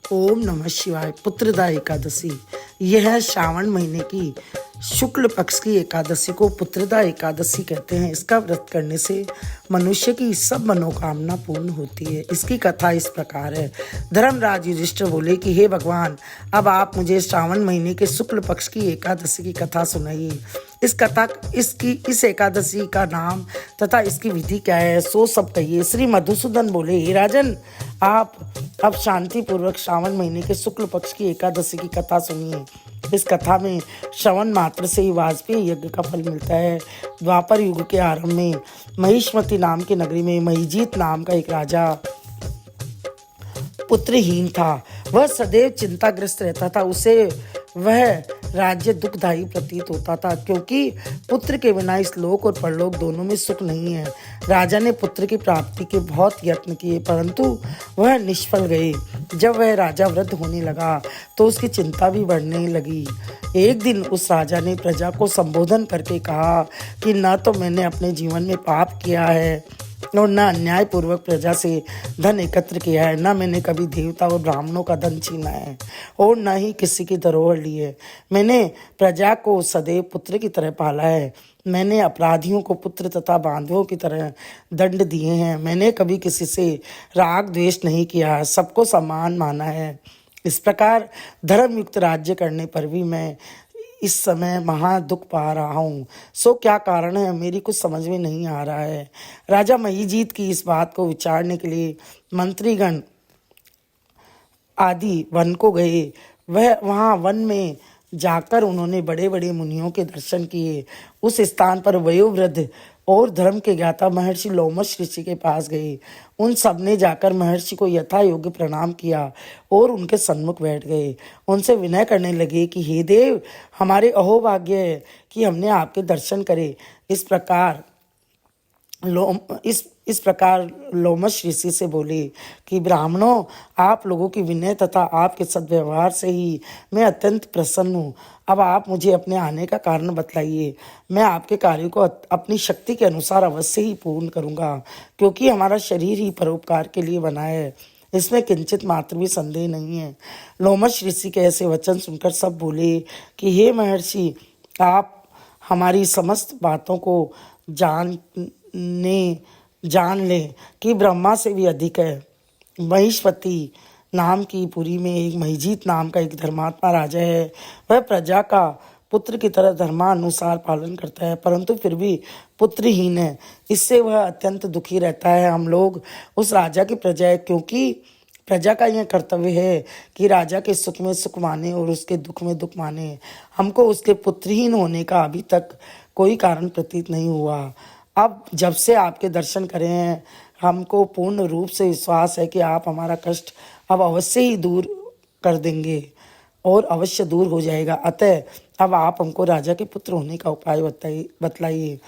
ओम नमः शिवाय। पुत्रदा एकादशी, यह श्रावण महीने की शुक्ल पक्ष की एकादशी को पुत्रदा एकादशी कहते हैं। इसका व्रत करने से मनुष्य की सब मनोकामना पूर्ण होती है। इसकी कथा इस प्रकार है। धर्मराज युधिष्ठिर बोले कि हे भगवान, अब आप मुझे श्रावण महीने के शुक्ल पक्ष की एकादशी की कथा सुनाइए। इस एकादशी का नाम तथा इसकी विधि क्या है, सो सब कहिए। श्री मधुसूदन बोले, हे राजन, आप अब शांति पूर्वक श्रावण महीने के शुक्ल पक्ष की एकादशी की कथा सुनिए। इस कथा में श्रवण मात्र से ही वाजपेयी यज्ञ का फल मिलता है। द्वापर युग के आरंभ में महिष्मती नाम की नगरी में महिजीत नाम का एक राजा पुत्रहीन था। वह सदैव चिंताग्रस्त रहता था। उसे वह राज्य दुखदायी प्रतीत होता था, क्योंकि पुत्र के बिना इस लोक और परलोक दोनों में सुख नहीं है। राजा ने पुत्र की प्राप्ति के बहुत यत्न किए, परंतु वह निष्फल गए। जब वह राजा वृद्ध होने लगा तो उसकी चिंता भी बढ़ने लगी। एक दिन उस राजा ने प्रजा को संबोधन करके कहा कि न तो मैंने अपने जीवन में पाप किया है और न अन्यायपूर्वक प्रजा से धन एकत्र किया है, न मैंने कभी देवता और ब्राह्मणों का धन छीना है और न ही किसी की धरोहर ली है। मैंने प्रजा को सदैव पुत्र की तरह पाला है। मैंने अपराधियों को पुत्र तथा बांधवों की तरह दंड दिए हैं। मैंने कभी किसी से राग द्वेष नहीं किया, सबको सम्मान माना है। इस प्रकार धर्मयुक्त राज्य करने पर भी मैं इस समय महा दुख पा रहा हूँ। सो क्या कारण है, मेरी कुछ समझ में नहीं आ रहा है। राजा महिजीत की इस बात को विचारने के लिए मंत्रीगण आदि वन को गए। वहाँ वन में जाकर उन्होंने बड़े बड़े मुनियों के दर्शन किए। उस स्थान पर वयोवृद्ध और धर्म के ज्ञाता महर्षि लोमश ऋषि के पास गए। उन सब ने जाकर महर्षि को यथा योग्य प्रणाम किया और उनके सन्मुख बैठ गए। उनसे विनय करने लगे कि हे देव, हमारे अहोभाग्य है कि हमने आपके दर्शन करे। इस प्रकार लोमश ऋषि से बोले कि ब्राह्मणों, आप लोगों की विनय तथा आपके सद्व्यवहार से ही मैं अत्यंत प्रसन्न हूँ। अब आप मुझे अपने आने का कारण बतलाइए। मैं आपके कार्य को अपनी शक्ति के अनुसार अवश्य ही पूर्ण करूँगा, क्योंकि हमारा शरीर ही परोपकार के लिए बना है। इसमें किंचित मात्र भी संदेह नहीं है। लोमश ऋषि के ऐसे वचन सुनकर सब बोले कि हे महर्षि, आप हमारी समस्त बातों को जान ले कि ब्रह्मा से भी अधिक है। महिष्मती नाम की पुरी में एक महिजीत नाम का एक धर्मात्मा राजा है। वह प्रजा का पुत्र की तरह धर्मानुसार पालन करता है, परंतु फिर भी पुत्रहीन है। इससे वह अत्यंत दुखी रहता है। हम लोग उस राजा की प्रजा है, क्योंकि प्रजा का यह कर्तव्य है कि राजा के सुख में सुख माने और उसके दुख में दुख माने। हमको उसके पुत्रहीन होने का अभी तक कोई कारण प्रतीत नहीं हुआ। अब जब से आपके दर्शन करे हैं, हमको पूर्ण रूप से विश्वास है कि आप हमारा कष्ट अब अवश्य ही दूर कर देंगे और अवश्य दूर हो जाएगा। अतः अब आप हमको राजा के पुत्र होने का उपाय बतलाइए।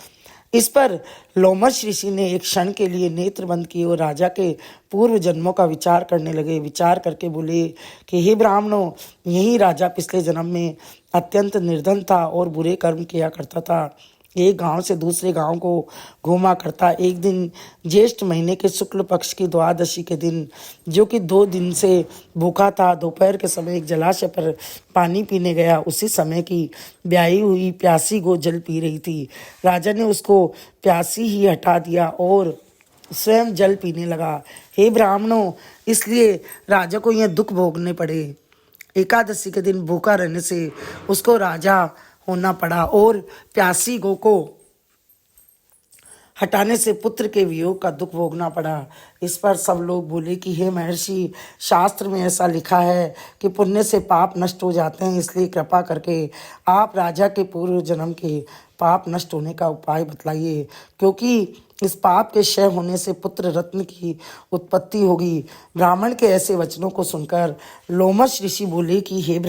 इस पर लोमश ऋषि ने एक क्षण के लिए नेत्र बंद किए और राजा के पूर्व जन्मों का विचार करने लगे। विचार करके बोले कि हे ब्राह्मणों, यही राजा पिछले जन्म में अत्यंत निर्धन था और बुरे कर्म किया करता था। एक गांव से दूसरे गांव को घूमा करता। एक दिन ज्येष्ठ महीने के शुक्ल पक्ष की द्वादशी के दिन, जो कि 2 दिन से भूखा था, दोपहर के समय एक जलाशय पर पानी पीने गया। उसी समय की ब्याही हुई प्यासी गो जल पी रही थी। राजा ने उसको प्यासी ही हटा दिया और स्वयं जल पीने लगा। हे ब्राह्मणों, इसलिए राजा को यह दुख भोगने पड़े। एकादशी के दिन भूखा रहने से उसको राजा होना पड़ा और प्यासी गो को हटाने से पुत्र के वियोग का दुख भोगना पड़ा। इस पर सब लोग बोले कि हे महर्षि, शास्त्र में ऐसा लिखा है कि पुण्य से पाप नष्ट हो जाते हैं, इसलिए कृपा करके आप राजा के पूर्व जन्म के पाप नष्ट होने का उपाय बतलाइए, क्योंकि इस पाप के क्षय होने से पुत्र रत्न की उत्पत्ति होगी। ब्राह्मण के ऐसे वचनों को सुनकर लोमश ऋषि बोले कि हे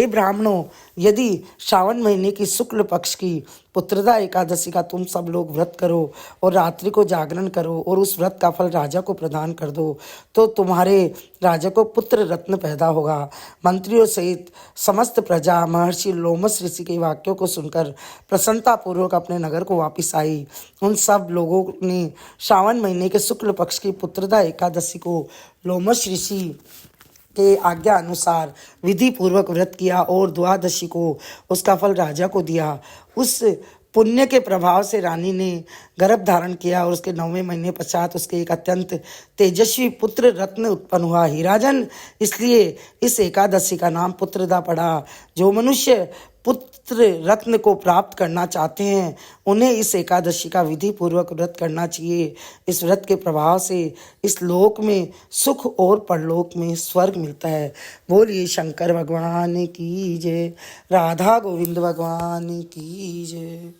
ब्राह्मणों, यदि श्रावण महीने की शुक्ल पक्ष की पुत्रदा एकादशी का तुम सब लोग व्रत करो और रात्रि को जागरण करो और उस व्रत का फल राजा को प्रदान कर दो, तो तुम्हारे राजा को पुत्र रत्न पैदा होगा। मंत्रियों सहित समस्त प्रजा महर्षि लोमश ऋषि के वाक्यों को सुनकर प्रसन्नता पूर्वक अपने नगर को वापस आई। उन सब लोगों ने श्रावण महीने के शुक्ल पक्ष की पुत्रदा एकादशी को लोमश ऋषि के आज्ञा अनुसार विधि पूर्वक व्रत किया और द्वादशी को उसका फल राजा को दिया। उस पुण्य के प्रभाव से रानी ने गर्भ धारण किया और उसके 9वें महीने पश्चात उसके एक अत्यंत तेजस्वी पुत्र रत्न उत्पन्न हुआ, हीराजन। इसलिए इस एकादशी का नाम पुत्रदा पड़ा। जो मनुष्य पुत्र रत्न को प्राप्त करना चाहते हैं उन्हें इस एकादशी का विधि पूर्वक व्रत करना चाहिए। इस व्रत के प्रभाव से इस लोक में सुख और परलोक में स्वर्ग मिलता है। बोलिए शंकर भगवान की जय, राधा गोविंद भगवान की जय।